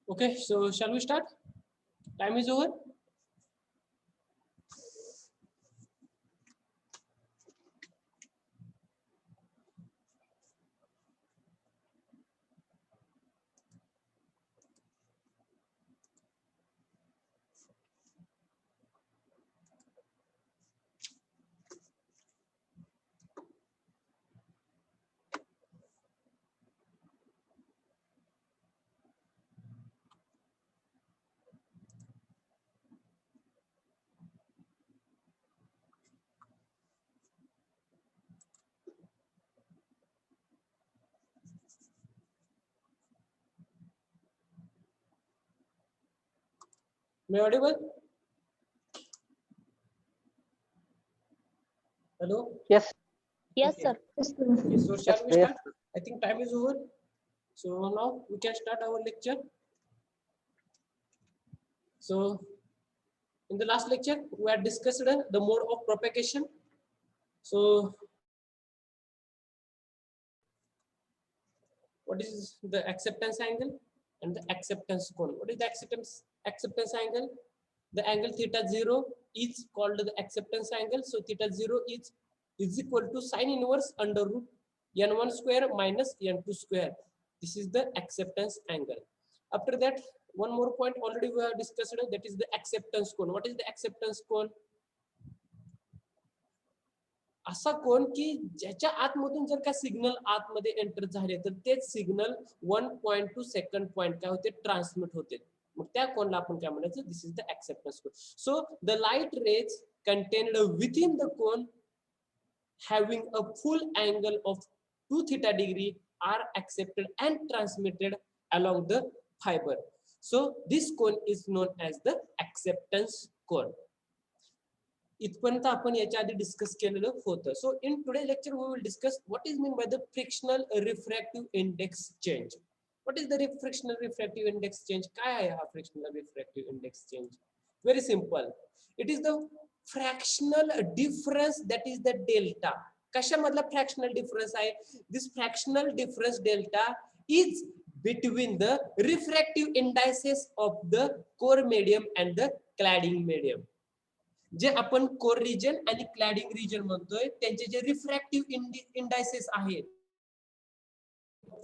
Okay, so shall we start? Time is over. Am I audible? Hello? Yes, Yes, Okay. sir. Okay, so shall we yes. start? I think time is over. So now we can start our lecture. So in the last lecture, we had discussed the mode of propagation. So what is the acceptance angle and the acceptance cone? What is the acceptance angle? The angle theta 0 is called the acceptance angle. So theta 0 is equal to sine inverse under root n1 square minus n2 square. This is the acceptance angle. After that, one more point already we have discussed, that is the acceptance cone. What is the acceptance cone? असा कोण की ज्याच्या आतमधून जर का signal आतमध्ये enter झाले तर तेच सिग्नल 1.2 सेकंड पॉइंट काय होते ट्रान्समिट होते मग त्या कोणला आपण काय म्हणायचं this is the acceptance cone so the light rays contained within the cone having a full angle of 2 theta degree are accepted and transmitted along the fiber. So this cone is known as the acceptance cone. इथपर्यंत आपण याच्या आधी discuss केलेलं होतं. So in today lecture we will discuss what is mean by the fractional refractive index change. What is the fractional refractive index change? काय आहे हा fractional refractive index change? Very simple. It is the fractional difference that is the delta. कशामधला fractional difference आहे? This fractional difference delta is between the refractive indices of the core medium and the cladding medium. जे आपण core region आणि क्लॅडिंग region म्हणतोय त्यांचे जे refractive indices आहेत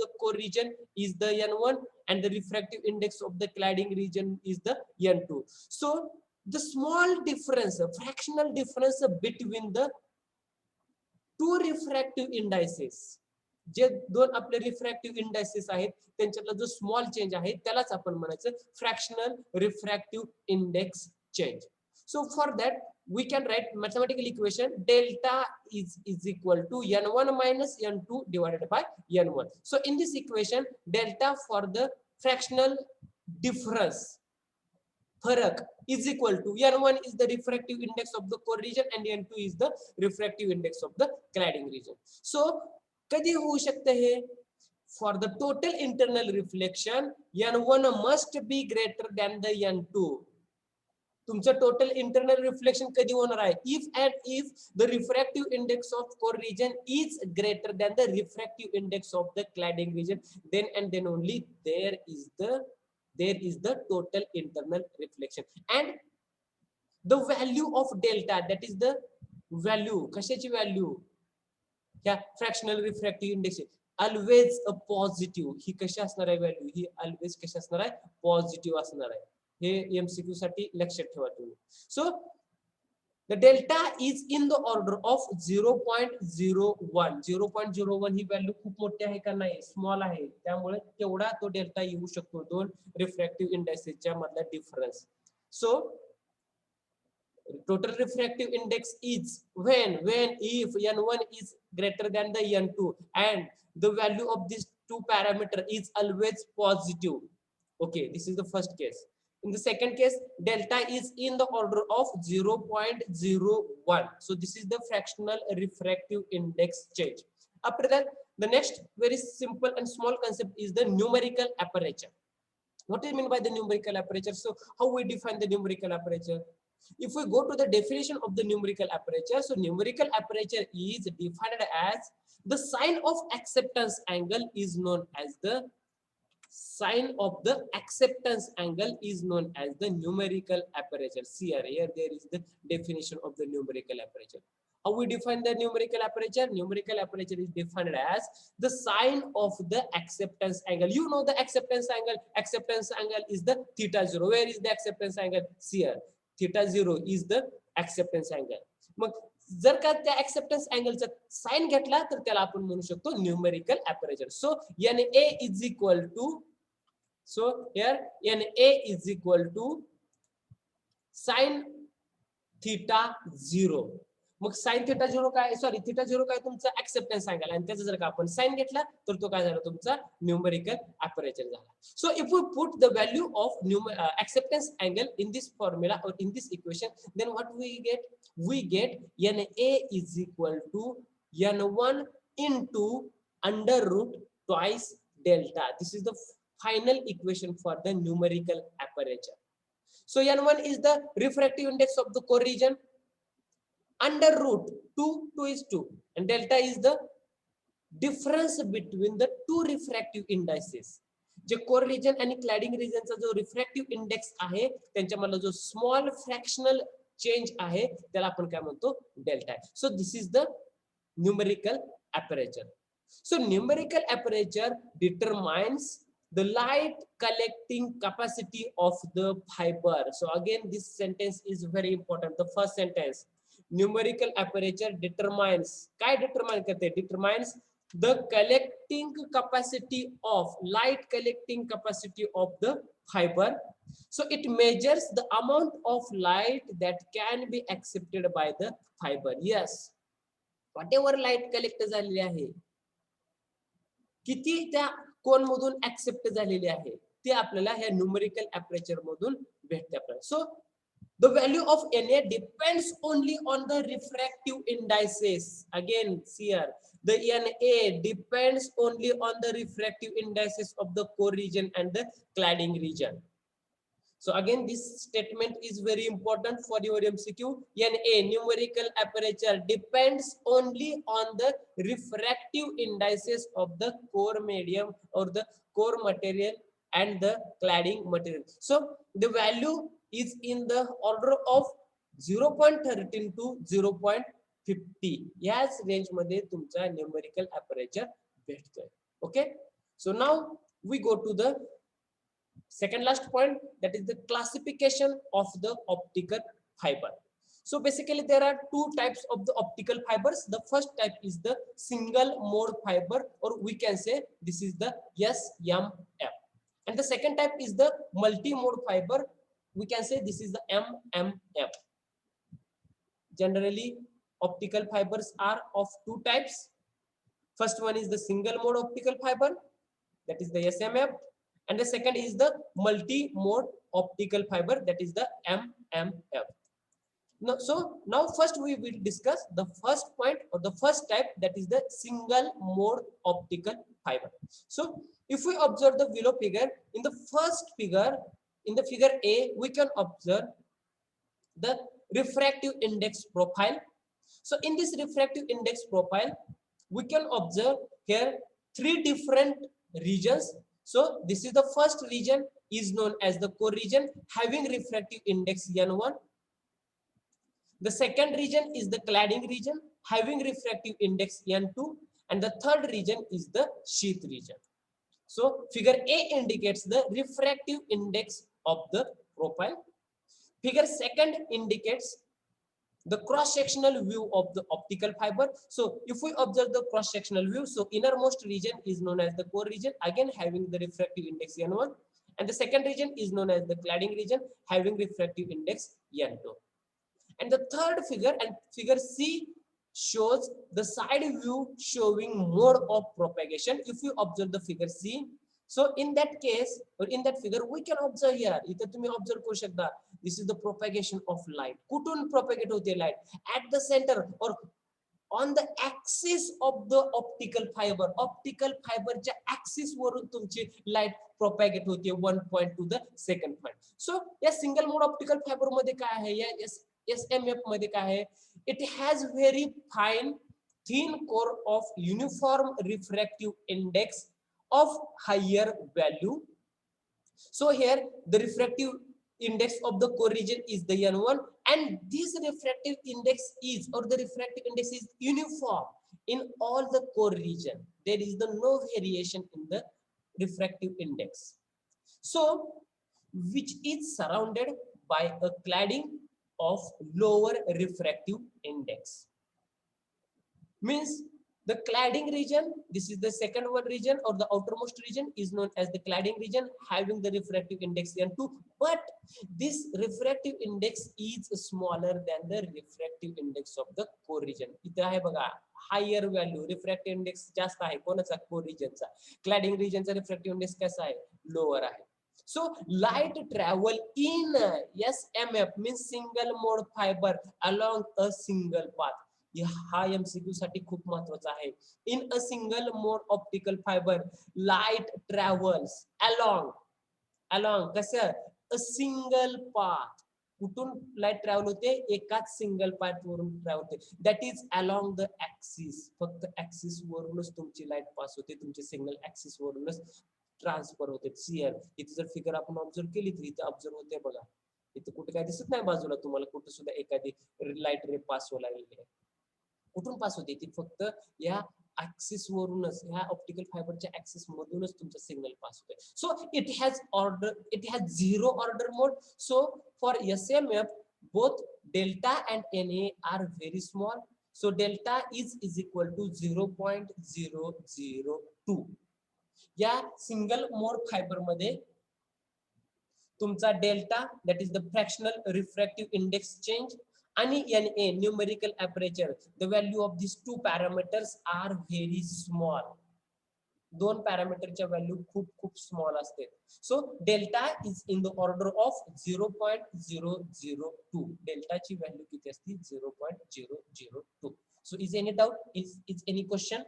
the core region is the n1 and the refractive index of the cladding region is the n2. So the small difference, fractional difference between the two refractive indices, जे दोन आपले refractive indices आहेत त्यांच्यातला जो small change आहे त्यालाच आपण म्हणायचं fractional refractive index change. So for that we can write mathematical equation delta is equal to n1 minus n2 divided by n1. So in this equation delta for the fractional difference farak is equal to n1 is the refractive index of the core region and n2 is the refractive index of the cladding region. So कधी होऊ शकते हे? For the total internal reflection n1 must be greater than the n2. तुमचं total internal reflection कधी होणार आहे? if the refractive index of core region is greater than the refractive index of the cladding region, then and then only there is the total internal reflection. And the value of delta, that is the value, कशाची value? ह्या fractional refractive index always a positive. ही कशी असणार आहे value? ही always कशी असणार आहे? Positive असणार आहे. हे एमसीक्यू साठी लक्षात ठेवा तुम्ही. So the delta is in the order of 0.01. 0.01 he value खूप मोठी आहे का नाही? स्मॉल आहे. त्यामुळे तेवढा तो डेल्टा येऊ शकतो दोन रिफ्रॅक्टिव्ह इंडेक्सच्या मधला difference. So total refractive index is when if n1 is greater than the n2 and the value of these two parameter is always positive. Okay, this is the first case. In the second case delta is in the order of 0.01. So this is the fractional refractive index change. After that the next very simple and small concept is the numerical aperture. What do you mean by the numerical aperture? So how we define the numerical aperture? If we go to the definition of the numerical aperture, so numerical aperture is defined as the sign of acceptance angle is known as the sign of the acceptance angle is known as the numerical aperture. See here there is the definition of the numerical aperture. How we define the numerical aperture? Numerical aperture is defined as the sign of the acceptance angle. You know the acceptance angle. Acceptance angle is the theta 0. Where is the acceptance angle? See here. Theta 0 is the acceptance angle. मग जर का त्या acceptance angle चा sign घेतला तर त्याला आपण म्हणू शकतो numerical aperture. So NA is equal to, so here NA is equal to sin theta 0. Mug sin theta 0 काय, सॉरी theta 0 काय तुमचा acceptance angle आणि त्याचा जर का आपण sin घेतला तर तो काय झाला तुमचा numerical aperture झाला. So if we put the value of acceptance angle in this formula or in this equation, then what we get? We get NA is equal to N1 into under root twice delta. This is the final equation for the numerical aperture. So N1 is the refractive index of the core region. Under root 2 is 2 and delta is the difference between the two refractive indices. जे core region आणि cladding रिजनचा जो refractive index आहे त्यांच्यामधला जो small fractional change आहे त्याला आपण काय म्हणतो? Delta. So this is the numerical aperture. So numerical aperture determines the light collecting capacity of the fiber. So again this sentence is very important. The first sentence, numerical aperture determines, काय determine करते? Determines the collecting capacity of light collecting capacity of the fiber. So it measures the amount of light that can be accepted by the fiber. Yes, whatever light collect झालेली आहे किती त्या कोन मधून accept झालेली आहे ते आपल्याला ह्या न्यूमेरिकल अपर्चर मधून भेटते आपल्याला. सो the value of Na depends only on the refractive indices. Again here the Na depends only on the refractive indices of the core region and the cladding region. So again this statement is very important for your MCQ. Na numerical aperture depends only on the refractive indices of the core medium or the core material and the cladding material. So the value is in the order of 0.13 to 0.50. याच range मध्ये तुमचा numerical aperture भेटतोय. Okay, so now we go to the second last point, that is the classification of the optical fiber. So basically there are two types of the optical fibers. The first type is the single mode fiber, or we can say this is the SMF, and the second type is the multi mode fiber. We can say this is the MMF. Generally optical fibers are of two types. First one is the single mode optical fiber, that is the SMF, and the second is the multi mode optical fiber, that is the MMF. Now, so now first we will discuss the first point or the first type, that is the single mode optical fiber. So if we observe the below figure, in the first figure, in the figure A, we can observe the refractive index profile. So in this refractive index profile, we can observe here three different regions. So this is the first region, is known as the core region, having refractive index N1. The second region is the cladding region, having refractive index N2, and the third region is the sheath region. So figure A indicates the refractive index of the profile. Figure second indicates the cross-sectional view of the optical fiber. So if we observe the cross-sectional view, so innermost region is known as the core region, again having the refractive index N1, and the second region is known as the cladding region, having refractive index N2. And the third figure, and figure C, shows the side view showing mode of propagation. If you observe the figure C, so in that case or in that figure we can observe here, इथे तुम्ही observe करू शकता, this is the propagation of light. कुठून propagate होते light? At the center or on the axis of the optical fiber. Optical fiber च्या axis वरून तुमची light propagate होते one point to the second point. So या single mode optical fiber मध्ये काय आहे, या SMF मध्ये काय आहे? It has very fine thin core of uniform refractive index of higher value. So here the refractive index of the core region is the N1, and this refractive index is, or the refractive index is uniform in all the core region. There is no variation in the refractive index. So which is surrounded by a cladding of lower refractive index. Means the cladding region, this is the second one region, or the outermost region, is known as the cladding region, having the refractive index N2, but this refractive index is smaller than the refractive index of the core region. इथे आहे बघा, higher value refractive index जास्त आहे कोणाचा, core region चा. cladding region चा refractive index कसा आहे, lower आहे. So light travel in SMF means single mode fiber along a single path. हा MCQ साठी खूप महत्वाचा आहे. In a single mode optical fibre light travels along कसं, अ सिंगल पाथ. कुठून लाईट ट्रॅव्हल होते, एकाच सिंगल पाथ वरून ट्रॅव्हल होते, that is along the axis. फक्त ऍक्सिस वरूनच तुमची लाईट पास होते, तुमचे सिग्नल ऍक्सिस वरूनच ट्रान्सफर होते. सीएल इथे जर फिगर आपण ऑब्झर्व केली तर इथे ऑब्झर्व होते बघा, इथे कुठे काय दिसत नाही बाजूला तुम्हाला, कुठे सुद्धा एखादी लाईट रे पास व्हायला लागलेली आहे. कुठून पास होते ती, फक्त या ऍक्सिस वरूनच, ह्या ऑप्टिकल फायबरच्या ऍक्सिस मधूनच तुमचा सिग्नल पास होते. So it has zero order mode. So for SMF both delta and NA are very small. So delta is equal to 0.002. या सिंगल मोड फायबर मध्ये तुमचा delta, that is the fractional refractive index change, आणि NA numerical aperture, the value of these two parameters are very small. दोन पॅरामीटरच्या value खूप small असते. So delta is in the order of 0.002. डेल्टाची value किती असते, 0.002. So is any doubt, is any question?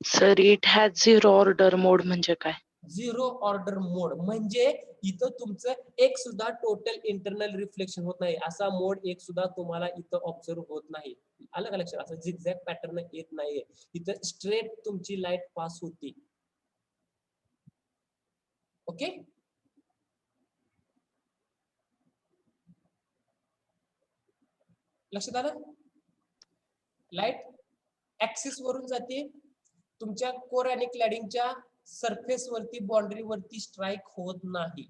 Sir it has zero order mode म्हणजे काय? Zero order mode म्हणजे इथं तुमचं एक सुद्धा टोटल इंटरनल रिफ्लेक्शन होत नाही, असा मोड एक सुद्धा तुम्हाला इथं ऑब्झर्व होत नाही. अलग अलग लक्षात, असं झिगझॅग पॅटर्न येत नाहीये, इथं स्ट्रेट तुमची लाईट पास होती. ओके, लक्षात आलं? लाईट ऍक्सिस वरून जाते, तुमच्या कोर आणि क्लॅडिंगच्या सरफेस वरती, बाउंड्री वरती स्ट्राइक होत नाही.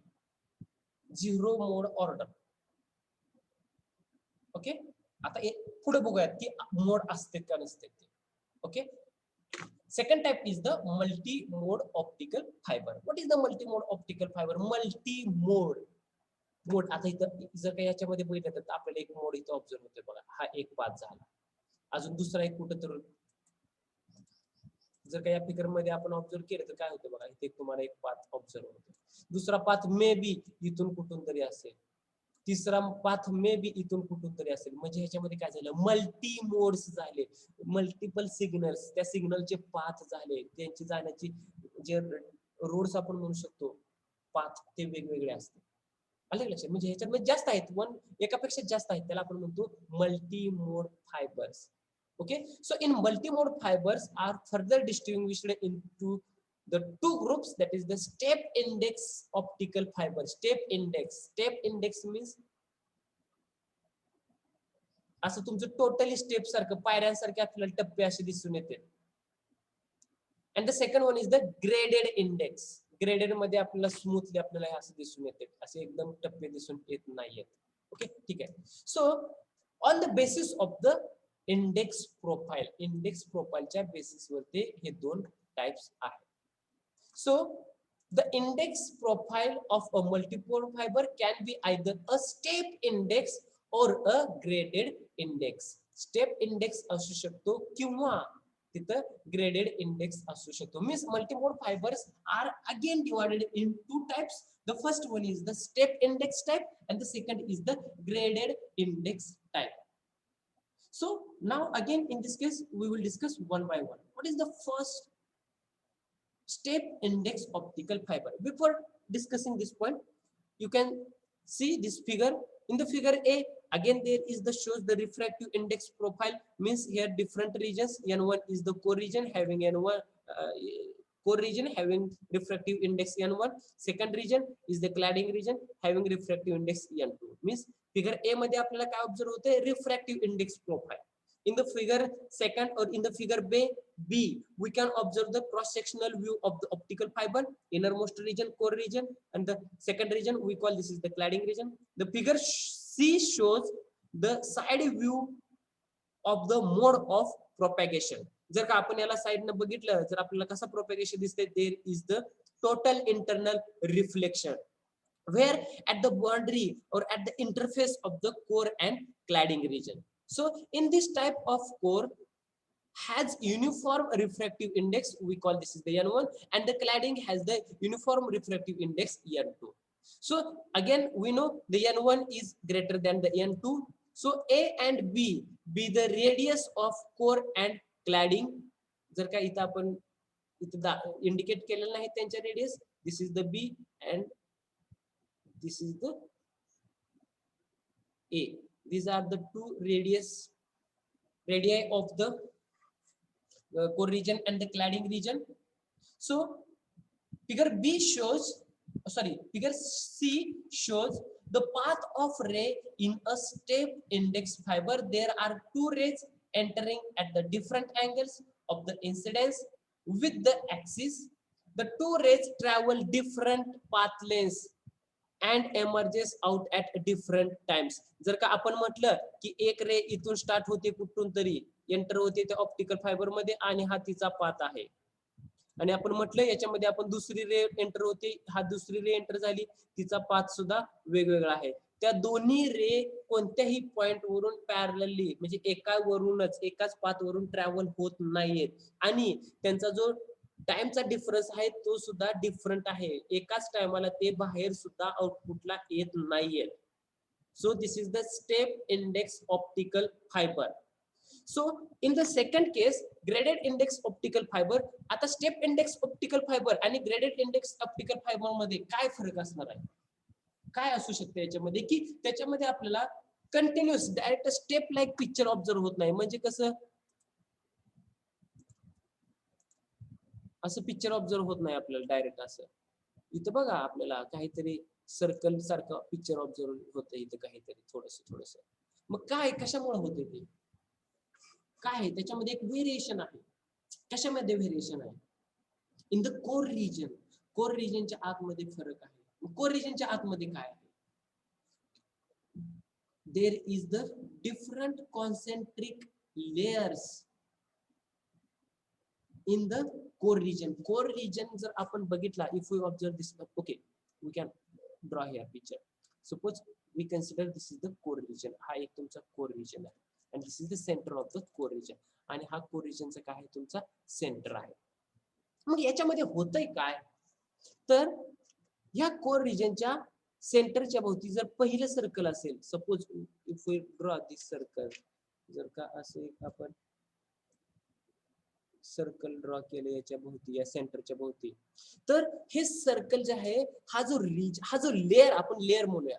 Zero mode order. ओके, आता पुढे बघूयात की मोड असते का नसते ते. Okay, second type is the multi mode optical fibre. What is the multi mode optical fibre? Multi mode आता इथं जर काही याच्यामध्ये बघितलं तर आपल्याला एक मोड इथं ऑब्झर्व होतोय बघा, हा एक पाथ झाला, अजून दुसरा एक कुठं तर जर काही या फिगर मध्ये आपण ऑब्झर्व केलं तर काय होतं बघा, इथे तुम्हाला एक पाथ ऑब्झर्व होतो, दुसरा पाथ मे बी इथून कुठून तरी असेल, तिसरा पाथ मे बी इथून कुठून तरी असेल. म्हणजे ह्याच्यामध्ये काय झालं, मल्टी मोड्स झाले, मल्टिपल सिग्नल्स, त्या सिग्नलचे पाथ झाले, त्यांची जाण्याची जे रोड्स आपण म्हणू शकतो पाथ, ते वेगवेगळे असते. आलं लक्षात? म्हणजे ह्याच्यामध्ये जास्त आहेत, एकापेक्षा जास्त आहेत, त्याला आपण म्हणतो multi mode fibres. Okay, so in multi-mode fibers are further distinguished into the two groups, that is the step index optical fiber. Step index means असं तुमचं टोटली स्टेप सारखं, पायऱ्यांसारखे आपल्याला टप्पे असे दिसून येते. and the second one is the graded index. Graded मध्ये आपल्याला स्मूथली आपल्याला असं दिसून येते, असे एकदम टप्पे दिसून येत नाहीयेत. ओके, ठीक आहे. So on the basis of the index प्रोफाइलच्या बेसिस वरती हे दोन टाइप्स आहेत. So the index profile of a multipole fibre can be either a step index और a graded index. Step index असू शकतो किंवा तिथं ग्रेडेड इंडेक्स असू शकतो. Means multimode fibres are again divided in two types. The first one is the step index type and the second is the graded index type. So now again in this case we will discuss one by one. What is the first step index optical fiber? Before discussing this point, you can see this figure. In the figure A, again there is the shows the refractive index profile. Means here different regions. N1 is the core region having core region having refractive index n1. Second region is the cladding region having refractive index n2. Means figure A मध्ये आपल्याला काय observe होते, refractive index profile. In the figure second or in the figure B, we can observe the cross-sectional view of the optical fiber, innermost region, core region, and the second region we call this is the cladding region. The figure C shows the side view of the mode of propagation. जर का आपण याला side न बघितलं जर आपल्याला कसा propagation दिसते, there is the total internal reflection where at the boundary or at the interface of the core and cladding region. So in this type of core has uniform refractive index, we call this is the n1, and the cladding has the uniform refractive index n2. So again we know the n1 is greater than the n2. So A and B be the radius of core and cladding. जर का इथं आपण इथं indicate केलेलं नाही त्यांच्या radius, this is the B and this is the A. These are the two radii of the core region and the cladding region. So figure C shows the path of ray in a step index fiber. There are two rays entering at the different angles of the incidence with the axis. The two rays travel different path lengths and emerges out at different times. जर का आपण म्हटलं की एक रे इथून start होते कुठून तरी एंटर होते त्या ऑप्टिकल फायबर मध्ये आणि हा तिचा पाथ आहे, आणि आपण म्हटलं याच्यामध्ये आपण दुसरी रे एंटर होते, हा दुसरी रे एंटर झाली, तिचा पाथ सुद्धा वेगवेगळा आहे. त्या दोन्ही रे कोणत्याही पॉइंट वरून पॅरलली म्हणजे एकाच पाथ वरून ट्रॅव्हल होत नाहीयेत आणि त्यांचा जो टाइमचा डिफरन्स आहे तो सुद्धा डिफरंट आहे. एकाच टायमाला ते बाहेर सुद्धा आउटपुटला येत नाहीये. So this is the step index optical fibre. So in the second case graded index optical fiber. आता स्टेप इंडेक्स ऑप्टिकल फायबर आणि ग्रेडेड इंडेक्स ऑप्टिकल फायबर मध्ये काय फरक असणार आहे, काय असू शकते याच्यामध्ये, की त्याच्यामध्ये आपल्याला continuous direct step like picture observe होत नाही. म्हणजे कसं असं पिक्चर ऑब्झर्व होत नाही आपल्याला डायरेक्ट असं. इथं बघा आपल्याला काहीतरी सर्कल सारखं पिक्चर ऑब्झर्व होतं इथं काहीतरी थोडस. मग काय कशामुळे होते ते, काय आहे त्याच्यामध्ये एक व्हेरिएशन आहे. कशामध्ये व्हेरिएशन आहे, in the core region. Core रिजनच्या आतमध्ये फरक आहे. कोर रिजनच्या आतमध्ये काय आहे, there is the different concentric layers in the core region. Core region जर आपण बघितला, if we observe this, okay we can draw here picture. Suppose we consider this is the core region. हा एक तुमचा कोर रिजन आहे and this is the center of the core region. आणि हा core रिजनचा काय आहे तुमचा सेंटर आहे. मग याच्यामध्ये होतंय काय, तर या कोर रिजनच्या सेंटरच्या भोवती जर पहिलं सर्कल असेल, suppose if we draw this circle, जर का असे आपण सर्कल ड्रॉ केले याच्या भोवती, या सेंटरच्या भोवती, तर हे सर्कल जे आहे हा जो लेअर आपण लेअर म्हणूया,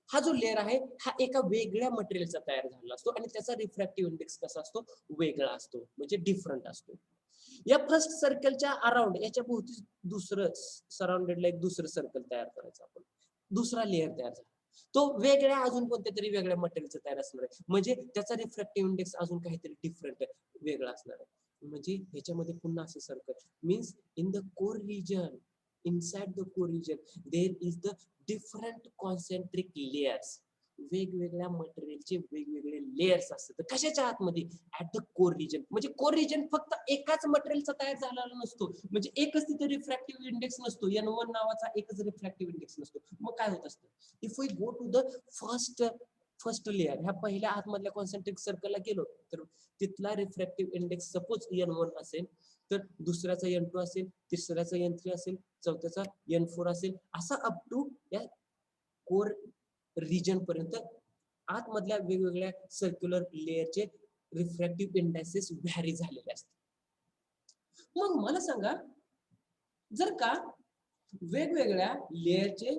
हा जो लेअर आहे हा एका वेगळ्या मटेरियलचा तयार झालेला असतो आणि त्याचा रिफ्रॅक्टिव्ह इंडेक्स कसा असतो, वेगळा असतो, म्हणजे डिफरंट असतो. या फर्स्ट सर्कलच्या अराउंड याच्या भोवती दुसरं सराउंडेडला एक दुसरं सर्कल तयार करायचं आपण, दुसरा लेअर तयार झाला, तो वेगळ्या अजून कोणत्या तरी वेगळ्या मटेरियलचा तयार असणार आहे, म्हणजे त्याचा रिफ्रॅक्टिव्ह इंडेक्स अजून काहीतरी डिफरंट वेगळा असणार आहे. म्हणजे ह्याच्यामध्ये पुन्हा असं circle means in the core region, inside the core region there is the different concentric layers. वेगवेगळ्या मटेरियलचे वेगवेगळे लेयर्स असतात. कशाच्या आतमध्ये, ऍट द कोर रिजन. म्हणजे कोर रिजन फक्त एकाच मटेरियलचा तयार झालेला नसतो, म्हणजे एकच तिथे रिफ्रॅक्टिव्ह इंडेक्स नसतो, n1 नावाचा एकच रिफ्रॅक्टिव्ह इंडेक्स नसतो. मग काय होत असतं, if we go to the first layer, ह्या पहिल्या आतमधल्या कॉन्सेंट्रिक सर्कलला गेलो तर तिथला रिफ्रॅक्टिव्ह इंडेक्स सपोज n1 असेल, तर दुसऱ्याचा n2 असेल, तिसऱ्याचा n3 असेल, चौथ्याचा n4 असेल, असा अप टू या कोर रिजन पर्यंत आतमधल्या वेगवेगळ्या सर्क्युलर लेअरचे रिफ्रॅक्टिव्ह इंडेक्सेस व्हॅरी झालेले असतात. मग मला सांगा, जर का वेगवेगळ्या लेअरचे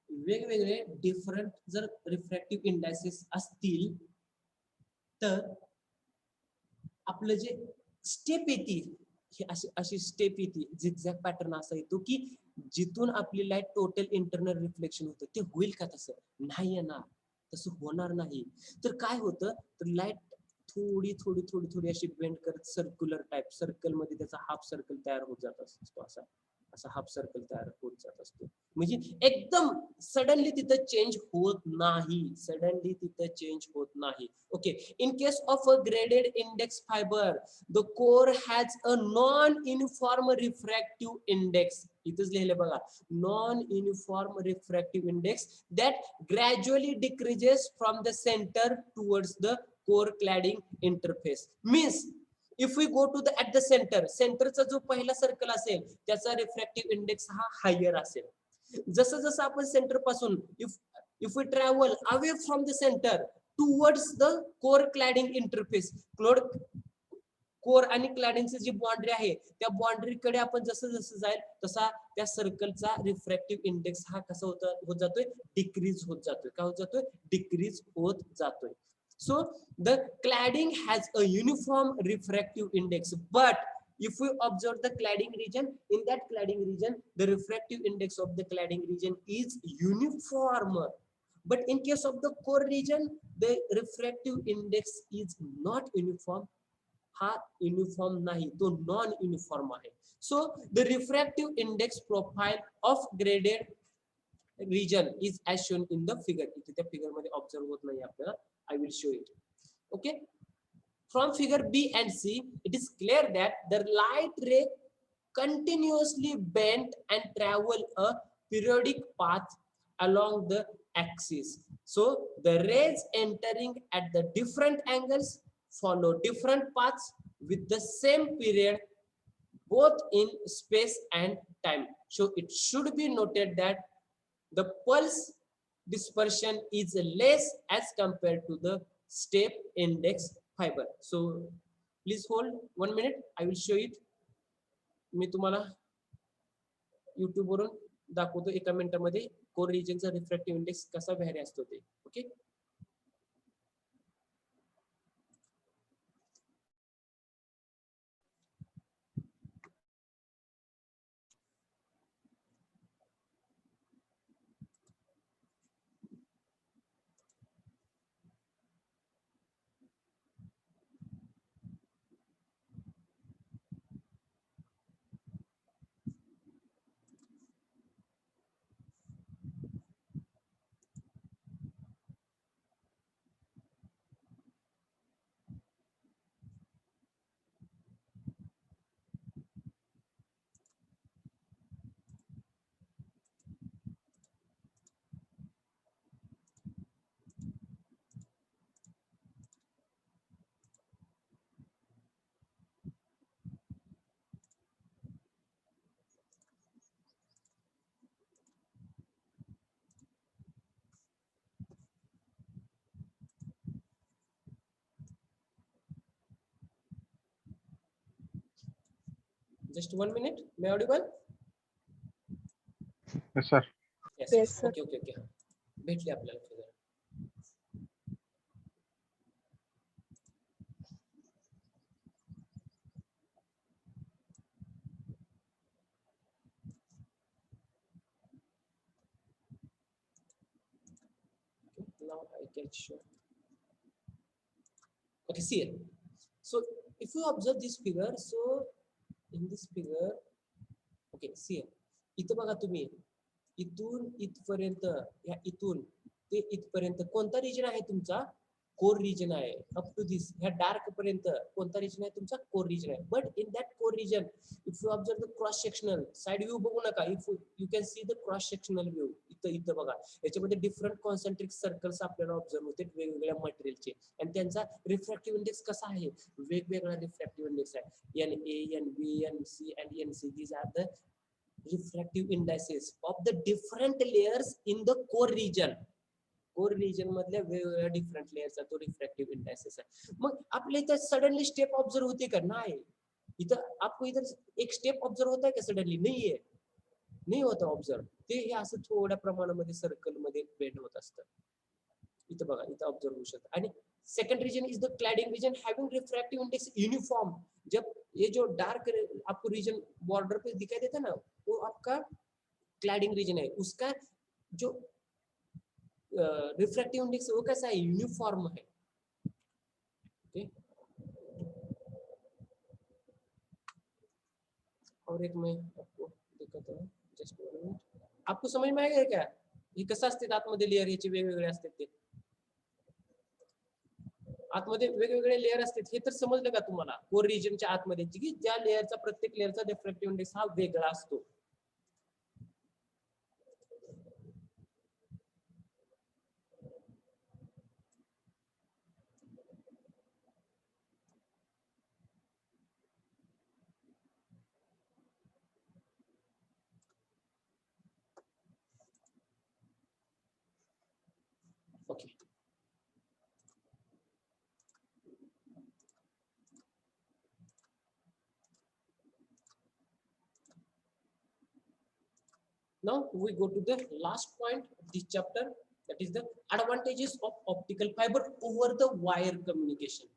वेगवेगळे डिफरंट जर रिफ्रॅक्टिव्ह इंडेक्सेस असतील, तर आपलं जे स्टेप येतील, ही अशी अशी स्टेप येते, झिगझॅग पॅटर्न असा येतो की जिथून आपली लाईट टोटल इंटरनल रिफ्लेक्शन होतं ते होईल का? तसं नाही येणार, तसं होणार नाही. तर काय होतं, तर लाईट थोडी थोडी थोडी थोडी अशी बेंड करत सर्क्युलर टाइप सर्कल मध्ये त्याचा हाफ सर्कल तयार होत जात असतो, असा असा हाफ सर्कल तयार होत जात असतो. म्हणजे एकदम सडनली तिथं चेंज होत नाही, सडनली तिथं चेंज होत नाही. Okay, in case of a graded index fibre the core has a non uniform refractive index. इथंच लिहिले बघा, non uniform refractive index that gradually decreases from the center towards the core cladding interface. Means if we go to the at the center चा जो पहिला circle असेल त्याचा refractive index हा higher असेल. जसं जसं आपण सेंटर पासून if we travel away from the center towards the core cladding interface, core आणि क्लॅडिंगची जी बाउंड्री आहे त्या बाउंड्री कडे आपण जसं जसं जाईल तसा त्या सर्कलचा रिफ्रॅक्टिव्ह इंडेक्स हा कसा होत जातोय, डिक्रीज होत जातोय. काय होत जातोय? डिक्रीज होत जातोय. So the cladding has a uniform refractive index, but if we observe the cladding region, in that cladding region the refractive index of the cladding region is uniform, but in case of the core region the refractive index is not uniform. हा uniform नाही, तो non uniform आहे. So the refractive index profile of graded region is as shown in the figure. इथे त्या figure मध्ये observe होत नाही आपल्याला. I will show it. Okay, from figure B and C it is clear that the light ray continuously bend and travel a periodic path along the axis. So the rays entering at the different angles follow different paths with the same period both in space and time. So it should be noted that the pulse dispersion is less as compared to the step index fiber. So please hold 1 minute, I will show it. मी तुम्हाला YouTube वरून दाखवतो एका मिनिटामध्ये core रिजनचा refractive index कसा vary असतो ते. Okay, just 1 minute. May I audible? Yes, sir. Yes, Yes, sir. okay, okay, okay. भेटली आपल्याला figure. Now I can show. Okay, see it. So if you observe this figure, so in this figure, okay, see it. इथं बघा तुम्ही, इथून इथपर्यंत, या इथून ते इथपर्यंत कोणता रिजन आहे तुमचा? कोर रिजन आहे. अप टू दिस ह्या डार्क पर्यंत कोणता रिजन आहे तुमचा? कोर रिजन आहे. But in that core region if you observe the cross sectional side view बघू नका, if you can see the cross sectional view, इथं बघा याच्यामध्ये डिफरंट कॉन्सेंट्रिक सर्कल्स आपल्याला ऑब्जर्व होते वेगवेगळ्या मटेरियलचे, आणि त्यांचा रिफ्रॅक्टिव्ह इंडेक्स कसा आहे? वेगवेगळा रिफ्रॅक्टिव्ह इंडेक्स आहे. NA, NB, NC and NC, these are the refractive indices of the different layers in the core region. Core region मधल्या वेगवेगळ्या डिफरंट लेयरचा तो रिफ्रॅक्टिव्ह इंडायसेस आहे. मग आपल्या इथं सडनली स्टेप ऑब्झर्व होते का? नाही. इथं आपको इधर एक स्टेप ऑब्झर्व होत आहे का सडनली? नाहीये, नाही होत ऑब्झर्व. ते हे असं थोड्या प्रमाणामध्ये सर्कल मध्ये बेंड होत असतं. इथं बघा, इथं ऑब्झर्व होऊ शकतं. आणि second region is the cladding region having refractive index uniform. जब ये जो डार्क आपको रीजन बॉर्डर पे दिखाई देता है ना, वो आपका क्लैडिंग रीजन है, उसका जो रिफ्रैक्टिव इंडेक्स वो कैसा है, यूनिफॉर्म है। ओके, और एक मैं आपको दिखाता हूँ, जस्ट 1 मिनिट। आपको समझ में आएगा क्या हे कसं असते आतमध्ये लेअर याचे वेगवेगळे असतात ते, आतमध्ये वेगवेगळे लेअर असतात हे तर समजलं का तुम्हाला, कोर रिजनच्या आतमध्ये की त्या लेअरचा प्रत्येक लेअरचा रिफ्रॅक्टिव्ह इंडेक्स हा वेगळा असतो. Okay, now we go to the last point of this chapter, that is the advantages of optical fiber over the wire communication.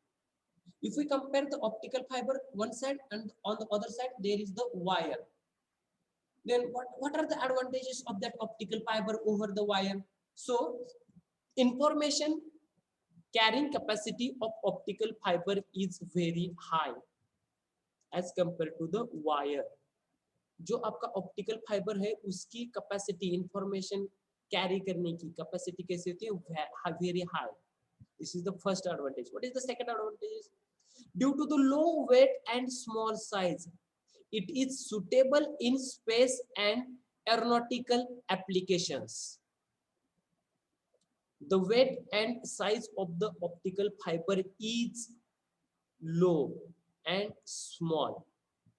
If we compare the optical fiber one side and on the other side there is the wire, then what are the advantages of that optical fiber over the wire? So information carrying capacity of optical fiber is very high as compared to the wire. जो आपका optical fibre है उसकी capacity information carry करने की capacity कैसी होती है, very high. This is the first advantage. What is the second advantage? Due to the low weight and small size, it is suitable in space and aeronautical applications. The weight and size of the optical fiber is low and small.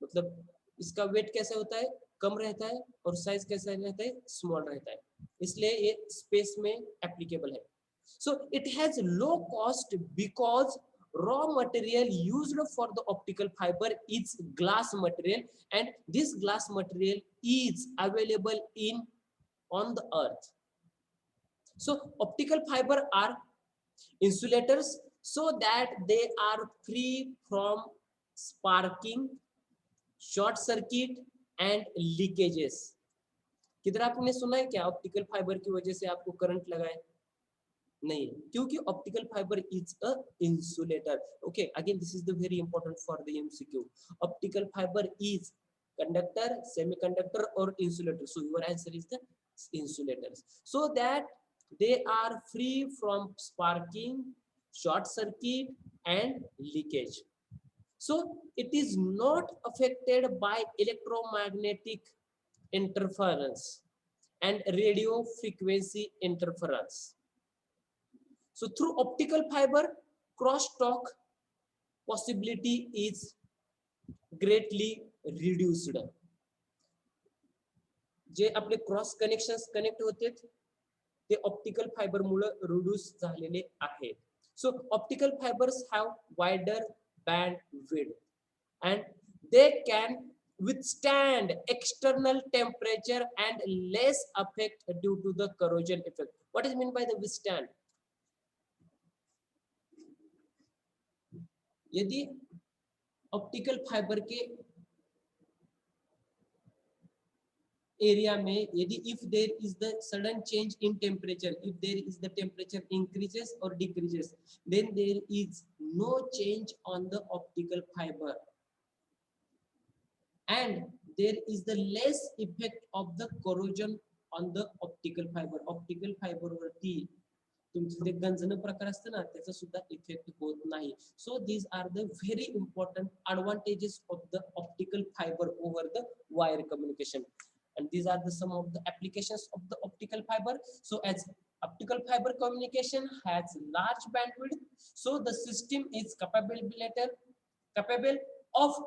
मतलब इसका wait कैसा होता है, कम रहता है, और size कैसा रहता है, स्मॉल रहता है, इसलिए ये स्पेस में एप्लीकेबल है. So it has low cost because raw material used for the optical fiber is glass material, and this glass material is available in on the earth. So optical fiber are insulators so that they are free from sparking, short circuit and leakages. किधर आपने सुना है क्या optical fibre की वजह से आपको current लगा है? नहीं, क्योंकि optical fibre is a insulator. Okay, again this is the very important for the MCQ. Optical fibre is conductor, semiconductor और insulator. So your answer is the insulators, so that they are free from sparking, short circuit and leakage. So it is not affected by electromagnetic interference and radio frequency interference. So through optical fiber, crosstalk possibility is greatly reduced. जे आपले cross connections connect होते ते optical fibre मुळे reduce झालेले आहेत. So optical fibres have wider bandwidth and they can withstand external temperature and less effect due to the corrosion effect. What is meant by the withstand? यदि optical fibre के area में यदि if there is the sudden change in temperature, if there is the temperature increases or decreases, then there is no change on the optical fiber and there is the less effect of the corrosion on the optical fiber. Optical fiber वरती तुमचं जे गंजन प्रकार असतं ना त्याचा सुद्धा effect होत नाही. So these are the very important advantages of the optical fiber over the wire communication, and these are the some of the applications of the optical fiber. So as optical fiber communication has large bandwidth, so the system is capable of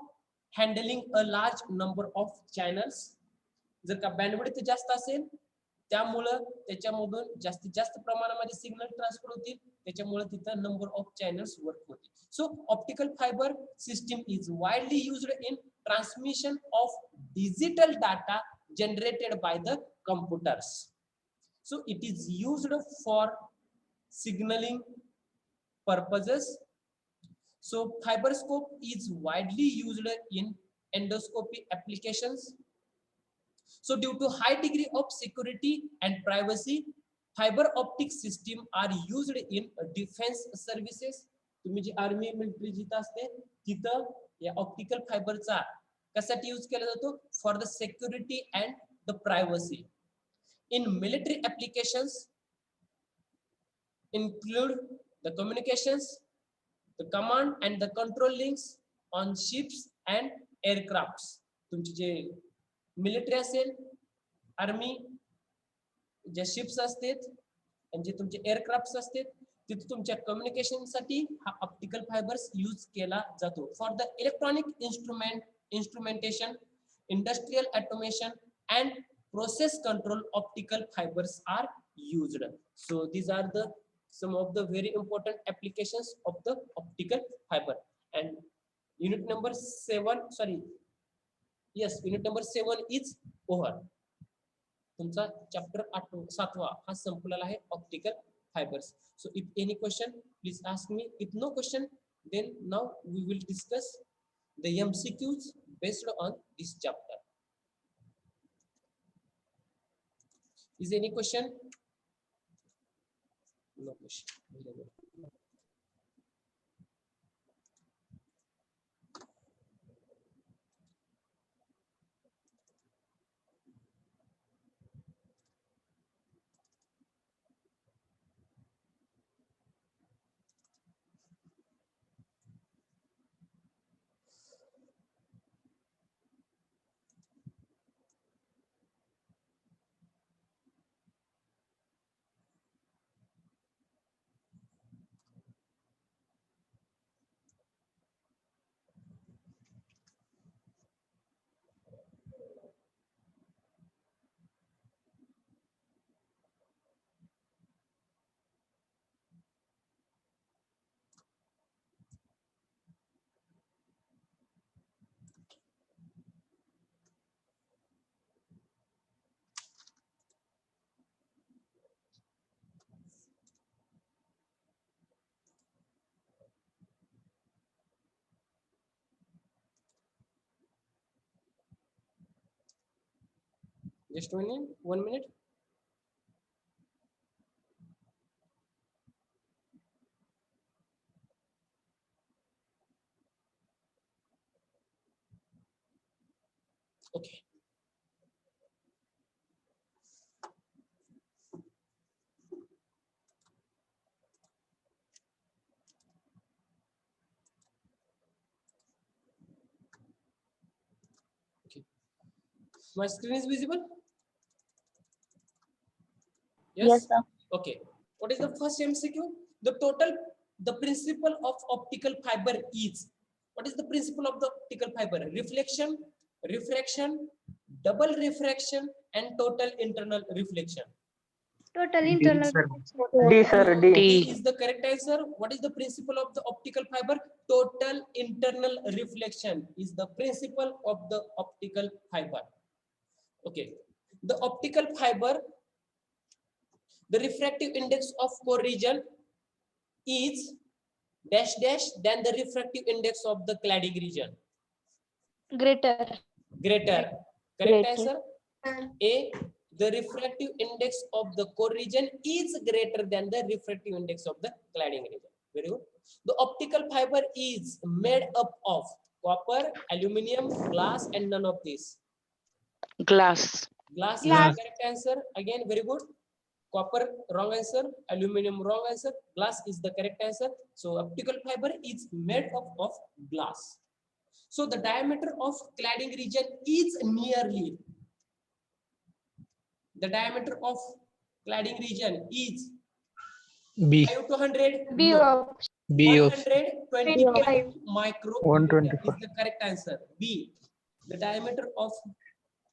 handling a large number of channels. जर का bandwidth जास्त असेल त्यामुळं त्याच्यामधून जास्तीत जास्त प्रमाणामध्ये signal transfer होतील, त्याच्यामुळे तिथं नंबर ऑफ चॅनल्स वर्क होतील. So optical fibre system is widely used in transmission of digital data generated by the computers. So it is used for signaling purposes. So fiber scope is widely used in endoscopy applications. So due to high degree of security and privacy, fiber optic system are used in defense services. तुम्ही जी army military जिथं असते तिथं या optical फायबरचा कशासाठी use केला जातो? For the security and the privacy. In military applications include the communications, the command and the control links on ships and aircrafts. तुमचे जे military असेल, आर्मी, जे शिप्स असतात आणि जे तुमचे एअरक्राफ्ट असतात तिथे तुमच्या कम्युनिकेशन साठी हा ऑप्टिकल फायबर्स यूज केला जातो. For the electronic instrumentation, industrial automation and process control, optical fibers are used. So these are the some of the very important applications of the optical fiber. And unit number 7, sorry, yes, unit number 7 is over. तुमचा chapter 7वा हा संपलेला आहे optical fibres. So if any question please ask me. If no question then now we will discuss the MCQs based on this chapter. Is any question? No question. Just 1 minute. Okay. Okay. My screen is visible? Yes, sir. Okay. What is the first MCQ? The principle of optical fiber is. What is the principle of the optical fiber? Reflection, refraction, double refraction, and total internal reflection. Total internal. D, sir, D. D. D is the correct answer. What is the principle of the optical fiber? Total internal reflection is the principle of the optical fiber. Okay. The optical fiber, the refractive index of core region is dash dash than the refractive index of the cladding region. Greater. Greater. Correct Greater. answer. A. The refractive index of the core region is greater than the refractive index of the cladding region. Very good. The optical fiber is made up of copper, aluminium, glass, and none of these. Glass. Glass is Glass. the correct answer. Again, very good. Copper, wrong answer. Aluminium, wrong answer. Glass is the correct answer. So optical fiber is made up of glass. So the diameter of cladding region is nearly. The diameter of cladding region is B. 5 to 100. B No. of 125 micrometer 124. is the correct answer. B. The diameter of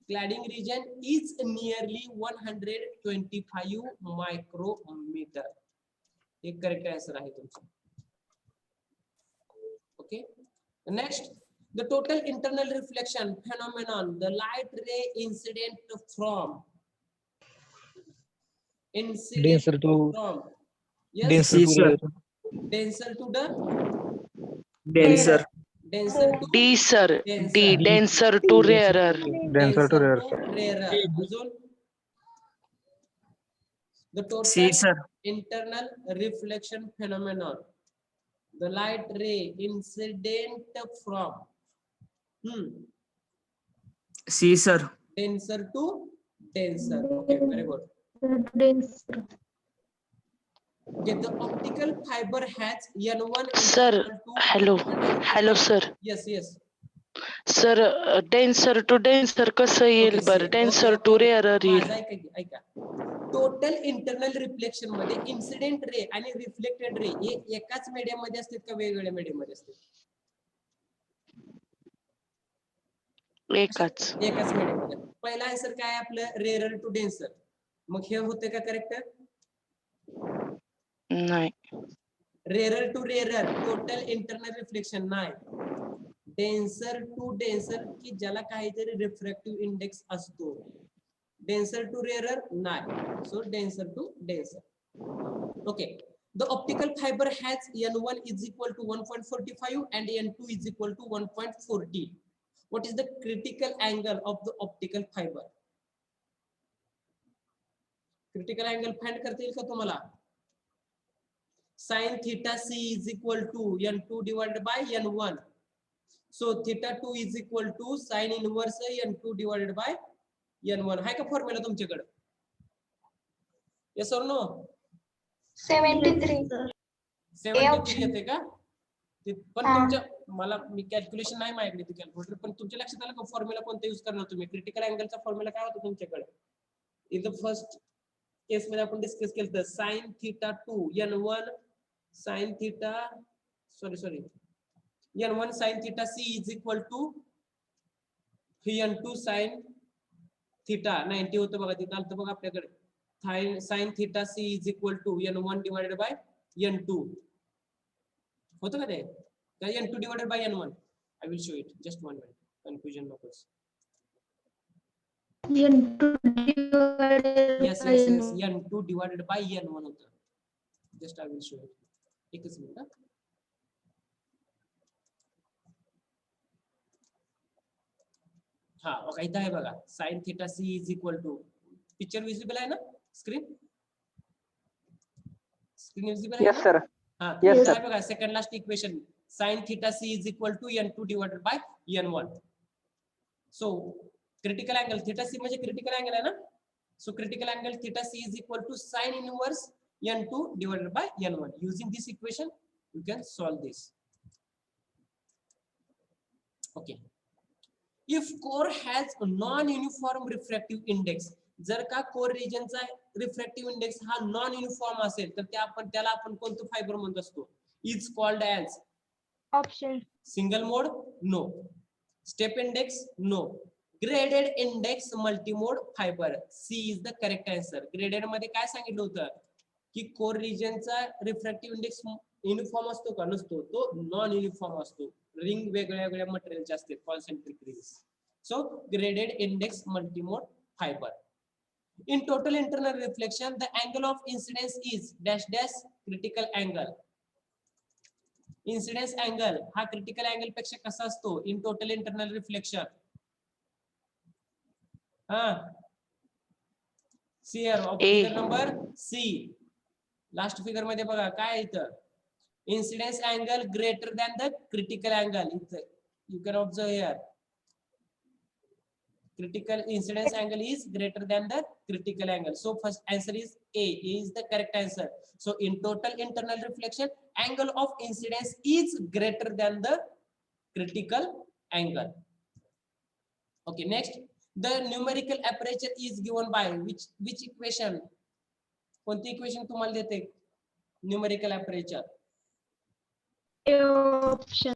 cladding region is nearly 125 micrometer. एक correct answer आहे तुमचा. Okay. Next, the total internal reflection phenomenon, the light ray incident from. Denser to from. Yes. denser to the Denser to the Denser. Denser to D sir. denser. D. Denser to rarer. Denser to rare. rarer. अजून the C, total sir. internal reflection phenomenon, the light ray incident from C, sir. denser to denser. Okay, very good. Denser. Okay, the optical fiber has N1 is Sir, equal to hello. 1.45. Hello, sir. Yes, yes. Sir, denser to denser कसं येईल Okay, बरं? see. Denser Okay, to okay. rarer येईल. माझं ऐका की, ऐका. Total internal reflection मध्ये incident ray आणि रिफ्लेक्टेड रे हे एकाच मीडियम मध्ये असतात का वेगवेगळ्या मीडियम मध्ये असतात? एकाच. एकाच मीडियम मध्ये. पहिला आन्सर काय आहे आपलं? Rarer to denser. मग हे होते का करेक्ट? नाही. Rarer to rarer total internal reflection नाही. डेन्सर टू डेन्सर की ज्याला काहीतरी रिफ्रॅक्टिव्ह इंडेक्स असतो. डेन्सर टू रेरर नाही. So denser to denser. Okay. The optical fiber has N1 is equal to 1.45 and N2 is equal to 1.40. What is the critical angle of the optical fiber? Critical angle find करता येईल का तुम्हाला? Sin theta C is equal to N2 divided by N1. So theta 2 is equal to sin inverse N2 divided by N1. हाय का formula तुमच्याकडे? Yes or no? 73. 73 येते का? पण तुमच्या मला मी कॅल्क्युलेशन नाही माझ्याकडे ते कॅल्क्युलेटर, पण तुमच्या लक्षात आलं का फॉर्म्युला कोणता यूज करणार तुम्ही? क्रिटिकल अँगलचा फॉर्म्युला काय होता तुमच्याकडे? इन द फर्स्ट केस मध्ये आपण डिस्कस केलं तर sin theta 2 N1 sin theta sorry N1 sin theta C is equal to N2 sin theta 90 होतं बघा, तिथं आलं बघा आपल्याकडे sin theta C is equal to N1 divided by N2 होतं का ते? N2 divided by N1. I will show it. Just 1 minute. Confusion nokos. N2 divided Yes. by N2 divided by N1 होतं. Just I will show it. एकच minute. हा okay, इथं आहे बघा. sin theta C is equal to picture visible आहे ना? Screen visible आहे? Yes, sir. हा Yes, इथं sir. आहे बघा, second last equation sin theta C is equal to N2 divided by N1. So critical angle theta C म्हणजे critical angle आहे ना? So critical angle theta C is equal to sin inverse N2 divided by N1. Using this equation, you can solve this. Okay. If core has a non-uniform refractive index, जर का core रिजनचा refractive index हा non uniform असेल तर त्याला आपण कोणतं fibre म्हणत असतो? Is called as option. Single mode no, step index no, graded index multimode fibre. C is the correct answer. Graded मध्ये काय सांगितलं होतं की कोर रिजनचा रिफ्रॅक्टिव्ह इंडेक्स युनिफॉर्म असतो का? नसतो, तो नॉन युनिफॉर्म असतो. रिंग वेगळ्या वेगळ्या मटेरियलचे असते, concentric rings. So graded index multimode fibre. In total internal reflection, the angle of incidence is dash dash critical angle. Incidence angle हा critical angle पेक्षा कसा असतो? In total internal reflection. See here, figure number C. Last figure मध्ये बघा काय इथं? Incidence angle greater than the critical angle. You can observe here. Critical incidence angle is greater than the critical angle. So first answer is A. A is the correct answer. So in total internal reflection, angle of incidence is greater than the critical angle. Okay, next, the numerical aperture is given by which equation? कोणती equation तुम्हाला देते numerical aperture? Option.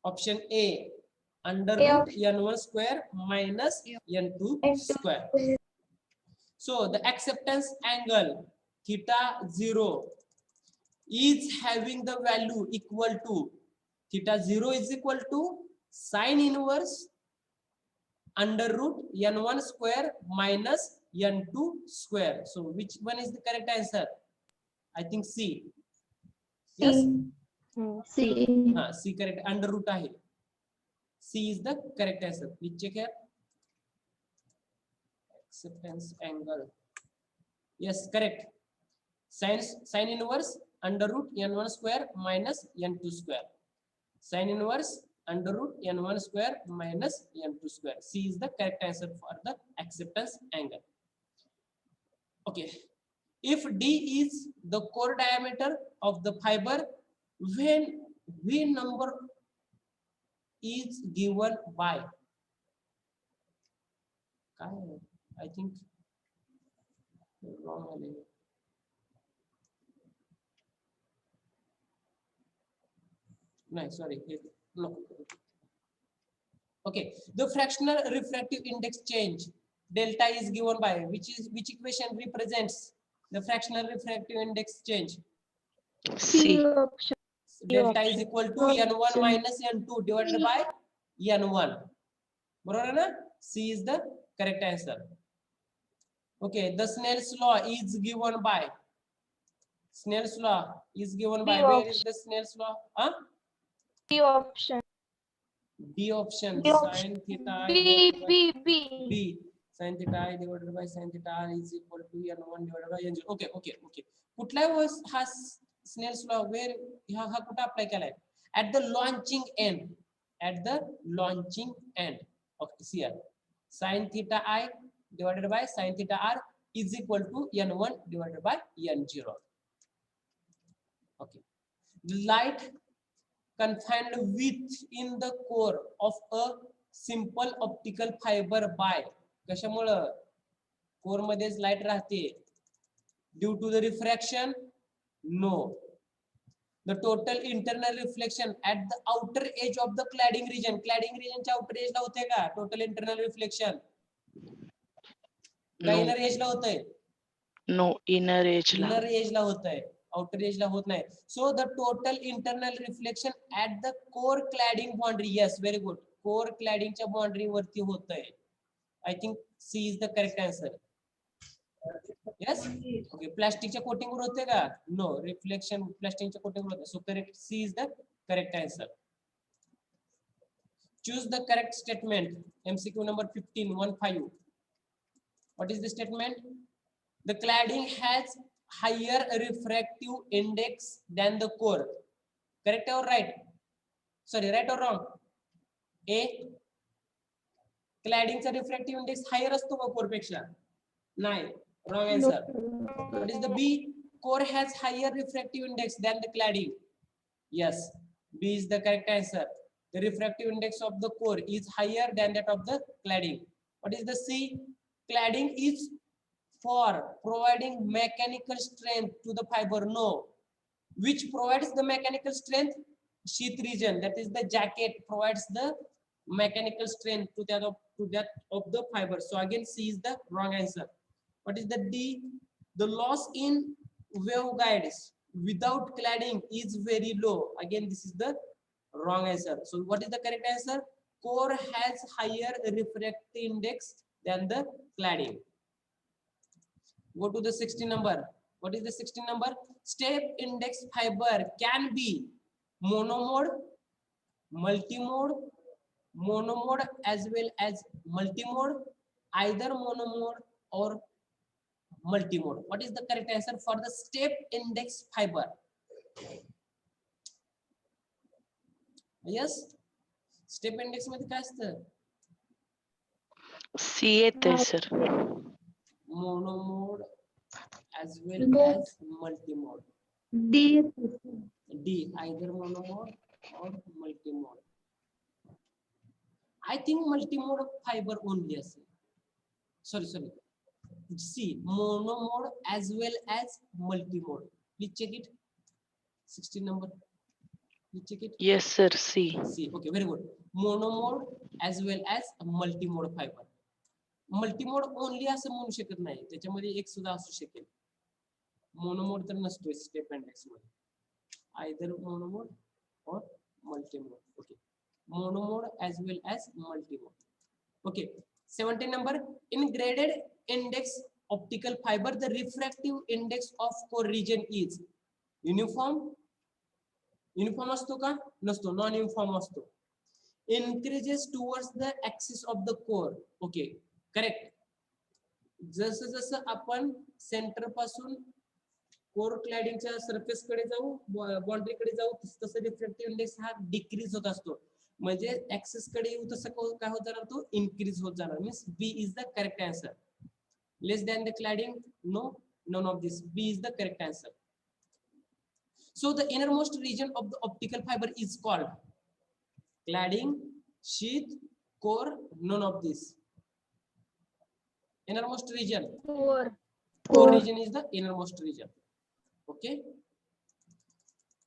Option A. Under root N1 square minus N2 square. So the acceptance angle theta 0 is having the value equal to theta 0 is equal to sin inverse under root N1 square minus N2 square. So which one is the correct answer? I think C. Yes. C. हाँ C correct, under root आहे. C is the correct answer. Please check here. Acceptance angle. Yes, correct. Sin inverse under root n1 square minus n2 square. Sin inverse under root n1 square minus n2 square. C is the correct answer for the acceptance angle. Okay. If D is the core diameter of the fiber, when V number is given by, I think wrong. No, sorry. No. Okay. The fractional refractive index change delta is given by which equation represents the fractional refractive index change? C C. option. Delta is equal to n1 Option. minus n2 divided by n1. बरोबर ना? C is the correct answer. Okay. The Snell's law is given by. Snell's law is given by. B Where is option. the Snell's law? Huh? B option. B option. B Sin option. theta B, divided by B, B. B. Sin theta I divided by sin theta R is equal to n1 divided by n0. Okay, okay, okay. कुठला हा Snell's law where हा कुठे apply केलाय? At the launching end. At the launching end. Okay, see here. Sin theta I divided by sin theta R is equal to n1 divided by n0. Okay. Light confined within the core of a simple optical fiber by कशामुळं core मध्येच light राहते. Due to the refraction? No. The total internal reflection at the outer edge of the cladding region. Cladding रिजनच्या outer एजला होते का total internal reflection? का No. Inner एजला होतंय? No. Inner edge ला. इनर एजला होतंय, आउटर एजला होत नाही. So the total internal reflection at the core cladding boundary. Yes, very good. Core क्लॅडिंगच्या बाउंड्री वरती होतंय. I think C is the correct answer. Yes? Okay. प्लास्टिकच्या कोटिंग वर होते का? No. रिफ्लेक्शन प्लास्टिकच्या कोटिंग वर होते. So correct. C is the correct answer. Choose the correct statement. MCQ number 15. What is the statement? The cladding has higher refractive index than the core. Correct or right? Sorry, right or wrong? A. क्लॅडिंगचा refractive index higher असतो का कोर पेक्षा? नाही. Wrong answer. What is the B? Core has higher refractive index than the cladding. Yes, B is the correct answer. The refractive index of the core is higher than that of the cladding. What is the C? Cladding is for providing mechanical strength to the fibre. No. Which provides the mechanical strength? Sheath region, that is the jacket, provides the mechanical strength to that of the fiber. So again C is the wrong answer. What is the D? The loss in waveguides without cladding is very low. Again this is the wrong answer. So what is the correct answer? Core has higher refractive index than the cladding. Go to the 16 number. What is the 16 number? Step index fiber can be monomode, multimode, monomode as well as multimode, either monomode or multimode. What is the correct answer for the step index fiber? Yes, step index मध्ये काय असतं? C येते sir. Monomode as well as multimode. D. D, either monomode or multimode. I think multimode fiber only असेल. Sorry. C, monomode as well as multimode. Please check it. 16 number. Please check it. Yes sir. C. C. Okay, very good. Monomode as well as multimode fiber. Multimode only असं म्हणू शकत नाही. त्याच्यामध्ये एक सुद्धा असू शकेल. मोनोमोड तर नसतोय स्टेप इंडेक्स मध्ये. Either monomode or multimode. Okay. Monomode as well as multimode. Okay. 17 number. In graded index optical fiber, the refractive index of core region is uniform, uniform असतो का? नसतो, नॉन युनिफॉर्म असतो. Increases towards the axis of the core. Okay, correct. जसं जसं आपण centre पासून core क्लॅडिंगच्या surface कडे जाऊ, बाउंड्री कडे जाऊ, तसं रिफ्रॅक्टिव्ह इंडेक्स हा डिक्रीज होत असतो. म्हणजे ऍक्सिस कडे येऊ तसं काय होत जाणार, तो इन्क्रीज होत जाणार. Means B is the correct answer. Less than the cladding, no, none of this. B is the correct answer. So the innermost region of the optical fiber is called cladding, sheath, core, none of this. Innermost region. Core region is the innermost region. Okay.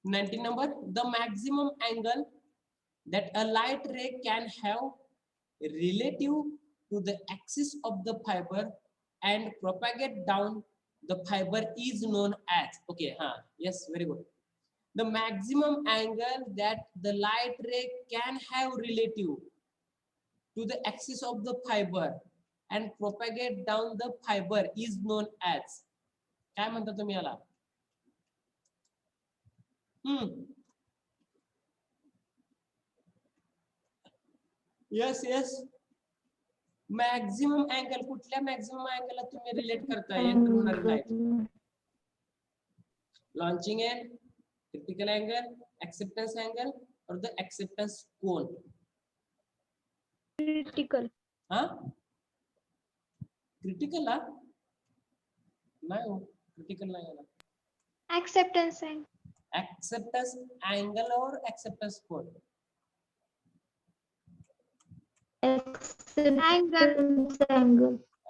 19 number, the maximum angle that a light ray can have relative to the axis of the fiber and propagate down the fiber is known as. Okay, yes, very good. The maximum angle that the light ray can have relative to the axis of the fiber and propagate down the fiber is known as. काय म्हणता तुम्ही याला? yes. Maximum angle, कुठल्या maximum अँगलला तुम्ही relate करताय enter होणारी light? Launching end, critical angle, acceptance angle और the acceptance cone? Critical. Critical ला नाही हो, क्रिटिकल नाही आला. Acceptance sign. एक्सेप्टन्स अँगल और acceptance cone? Angle.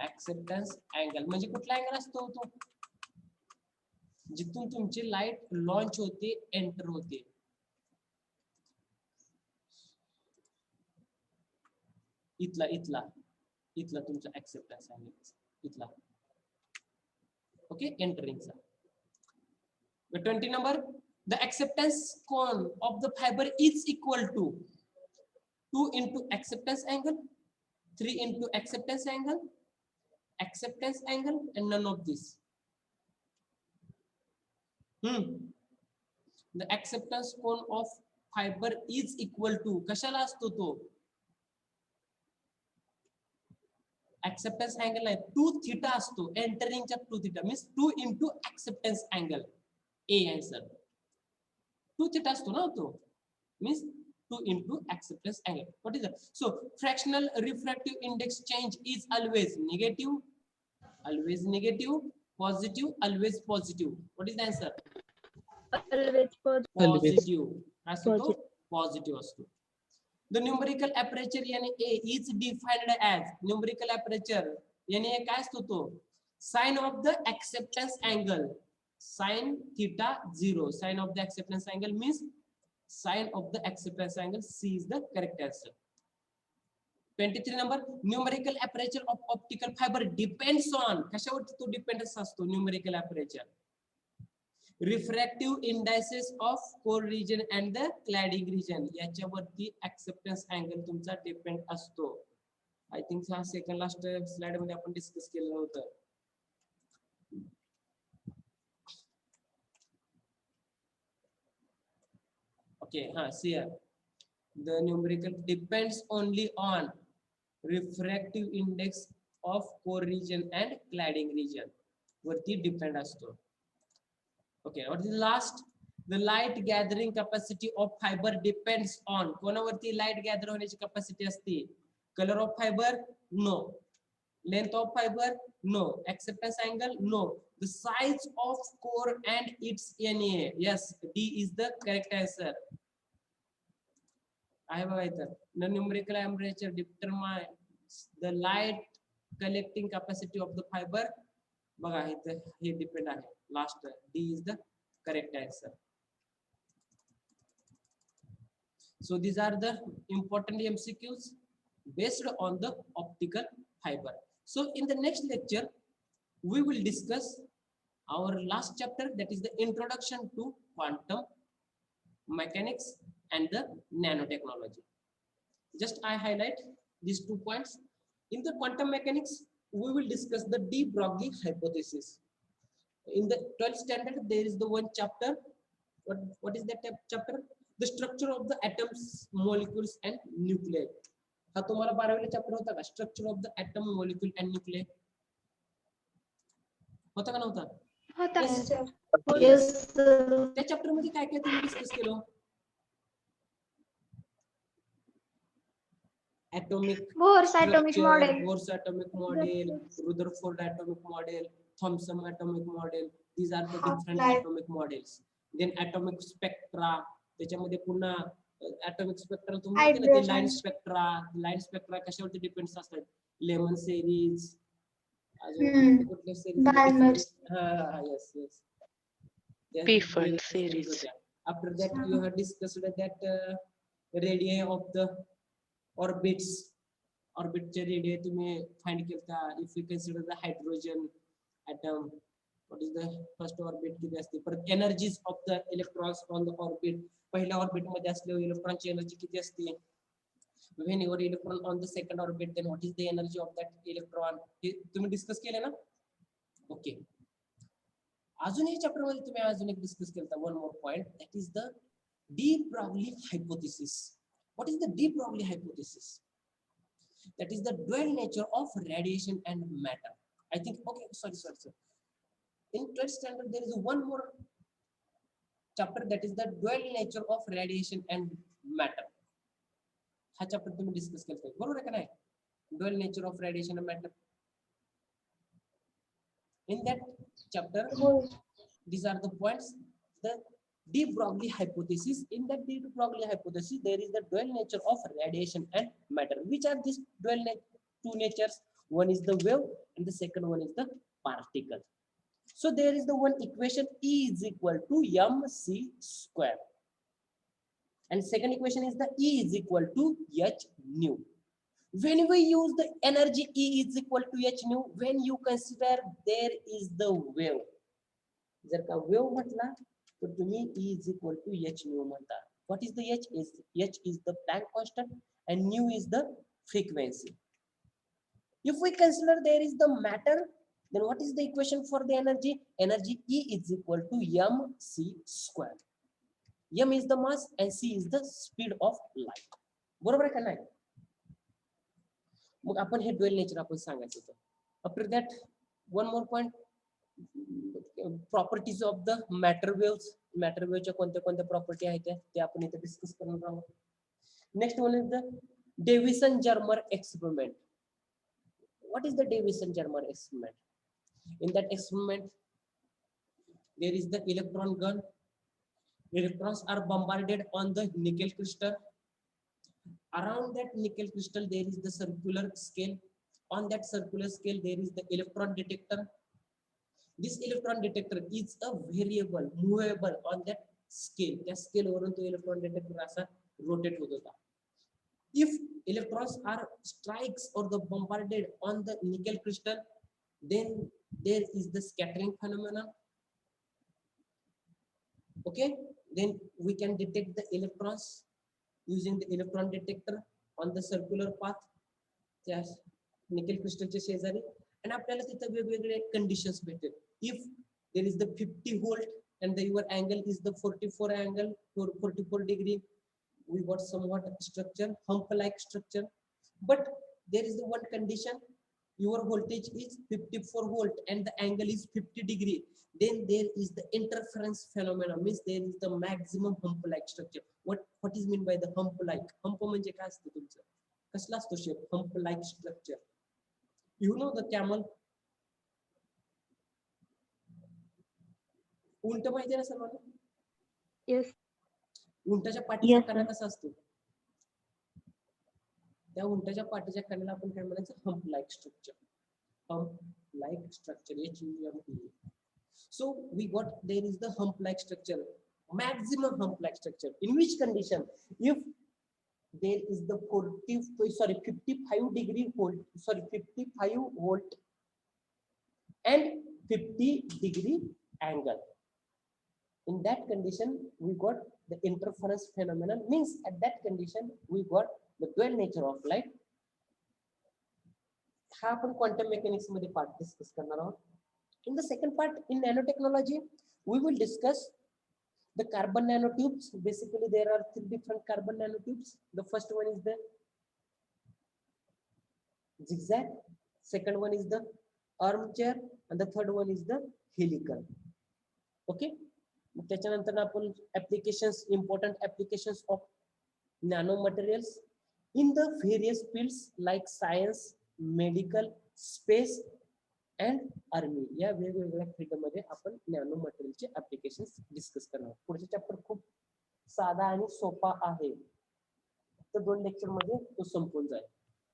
Acceptance angle म्हणजे कुठला अँगल असतो तो? जिथून तुमची लाईट लॉन्च होते, एंटर होते. इथला इथला इथला तुमचा एक्सेप्टन्स अँगल, इथला. Okay, एंटरिंगचा. 20 number, the acceptance cone of the fiber is equal to 2 into acceptance angle, 3 into acceptance angle, and none of this. The acceptance cone of fiber is equal to, कशाला असतो तो? acceptance angle नाही, 2 theta असतो. एंटरिंगच्या 2 theta means 2 into acceptance angle. A answer. 2 theta असतो ना तो, means 2 into acceptance angle. What is that? So fractional refractive index change is always negative, positive, always positive. What is the answer? Always Positive. असतो, positive असतो. The numerical aperture NA is defined as, numerical aperture NA काय असतो तो? Sign of the acceptance angle, sin theta 0. Sign of the acceptance angle means sign of the acceptance angle. C is the correct answer. 23 number, numerical aperture of optical fiber depends on, कशावरती तो dependence असतो? numerical aperture, refractive indices of core region and the cladding region. याच्यावरती acceptance angle तुमचा depend असतो. I think हा second last slide मध्ये आपण discuss केलं होतं. Okay, see here. The numerical depends only on refractive index of core region and cladding region. वरती depend असतो. Okay, what is the last? The light gathering capacity of fiber depends on, कोणावरती light gather होण्याची capacity असते? Color of fiber? No. Length of fiber? No. Acceptance angle? No. The size of core and its NA? Yes, D is the correct answer. आहे बघा इथं. The numerical aperture determines the light collecting capacity of the fiber. बघा इथं हे depend आहे. Last D is the correct answer. So these are the important MCQs based on the optical fiber. So in the next lecture we will discuss our last chapter, that is the introduction to quantum mechanics and the nanotechnology. Just I highlight these 2 points. In the quantum mechanics, we will discuss the de Broglie hypothesis. In the 12th standard, there is the one chapter what is that chapter? The structure of the atoms, molecules and nuclei. हा तुम्हाला 12वीला chapter होता का? Structure of the atom, molecule and nuclei होता का नव्हता? होता Yes. sir. Yes. Yes sir. त्या chapter मध्ये काय काय तुम्ही डिस्कस केलं? atomic Bohr's atomic structure, model. Bohr's atomic model, Rutherford atomic model, Thomson atomic model. These are the different Half-life. atomic models. Then atomic spectra. त्याच्यामध्ये पुन्हा atomic spectra तुम्ही माहिती ना ते Hydrogen. line spectra कशावरती डिपेंड्स असतात? Lemon series, अजून हम्म. कुठल्या series? Balmer's. हा yes yes. There's Pfund various series series. होत्या. After that you have discussed that radii of the orbits. Orbitचे रेडिया तुम्ही फाइंड केलता. If you consider the hydrogen atom, what is the first orbit किती असते? परत energies of the electrons on the orbit. पहिल्या orbit मध्ये असल्यावर इलेक्ट्रॉनची एनर्जी किती असते? when your electron on the second orbit, then what is the energy of that electron? हे तुम्ही डिस्कस केले ना? ओके. अजून या चॅप्टर मध्ये तुम्ही अजून एक डिस्कस केलता, one more point, that is the de Broglie hypothesis. What is the de Broglie hypothesis? That is the dual nature of radiation and matter. I think, okay, sorry. In 12th standard, there is one more chapter, that is the dual nature of radiation and matter. हा chapter तुम्ही discuss केलता, बरोबर आहे का नाही? Dual nature of radiation and matter. In that chapter, these are the points. The de Broglie hypothesis. In that de Broglie hypothesis, there is the dual nature of radiation and matter. Which are these two natures? One is the wave and the second one is the particle. So there is the one equation, E is equal to mc square. And second equation is the E is equal to h nu. When we use the energy E is equal to h nu, when you consider there is the wave. जर का wave म्हटला तर तुम्ही E is equal to h nu म्हणता. What is the h? H is the Planck constant and nu is the frequency. If we consider there is the matter, then what is the equation for the energy? Energy E is equal to mc square. M is the mass and c is the speed of light. बरोबर आहे का नाही? मग आपण हे dual nature आपण सांगायचं होतं. After that one more point, properties of the matter waves. Matter वेव्हच्या कोणत्या कोणत्या प्रॉपर्टी आहेत ते आपण इथे डिस्कस करणार आहोत. Next one is the Davidson-Germer experiment. What is the Davison-Jurmer experiment? In that experiment, there is the electron gun. Electrons are bombarded on the nickel crystal. Around that nickel crystal, there is the circular scale. On that circular scale, there is the electron detector. This electron detector is a variable, movable on that scale. That scale वरून तो electron detector असा rotate होत होता. If electrons are strikes or the bombarded on the nickel crystal, then there is the scattering phenomenon. Okay, then we can detect the electrons using the electron detector on the circular path. Yes, nickel crystal चे शेजारी. आणि आपल्याला तिथे वेगवेगळे conditions भेटतील. If there is the 50 volt and the your angle is the 44 degree, we got somewhat structure, hump-like structure. But there is the one condition, your voltage is 54 volt and the angle is 50 degree. Then there is the interference phenomenon, means there is the maximum hump-like structure. What is mean by the hump-like? Hump म्हणजे काय असतं तुमचं? कसला असतो shape? Hump-like structure. You know the camel? उंट माहिती आहे ना सर्वांना? Yes. उंटाच्या पाठीचा Yes, कणा sir. कसा असतो? त्या उंटाच्या पाठीच्या कण्याला आपण काय म्हणायचं? Hump like structure. Hump like structure, HUMP. So we got there is the hump like structure, maximum hump like structure. In which condition? If there is the 55 degree volt, 55 volt and 50 degree angle. In that condition, we got the interference phenomenon. Means at that condition, we got the dual nature of light. हा आपण quantum mechanics मध्ये part discuss करणार आहोत. In the second part, in nanotechnology, we will discuss The carbon nanotubes, basically there are 3 different carbon nanotubes. The first one is the zigzag, second one is the armchair, and the third one is the helical. Okay, त्याच्यानंतर आपण applications, important applications of nanomaterials in the various fields like science, medical, space and army. या वेगवेगळ्या field मध्ये आपण nano मटेरियलचे applications discuss करणार. पुढचे chapter खूप साधा आणि सोपा आहे, तर 2 लेक्चर मध्ये तो संपून जाईल.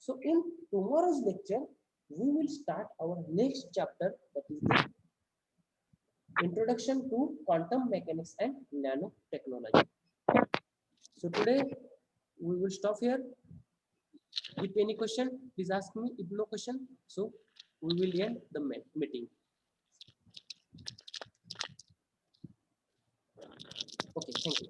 So in tomorrow's lecture we will start our next chapter, that is the introduction to quantum mechanics and nanotechnology. So today we will stop here. If any question, please ask me. If no question, so we will end the meeting. Okay, thank you.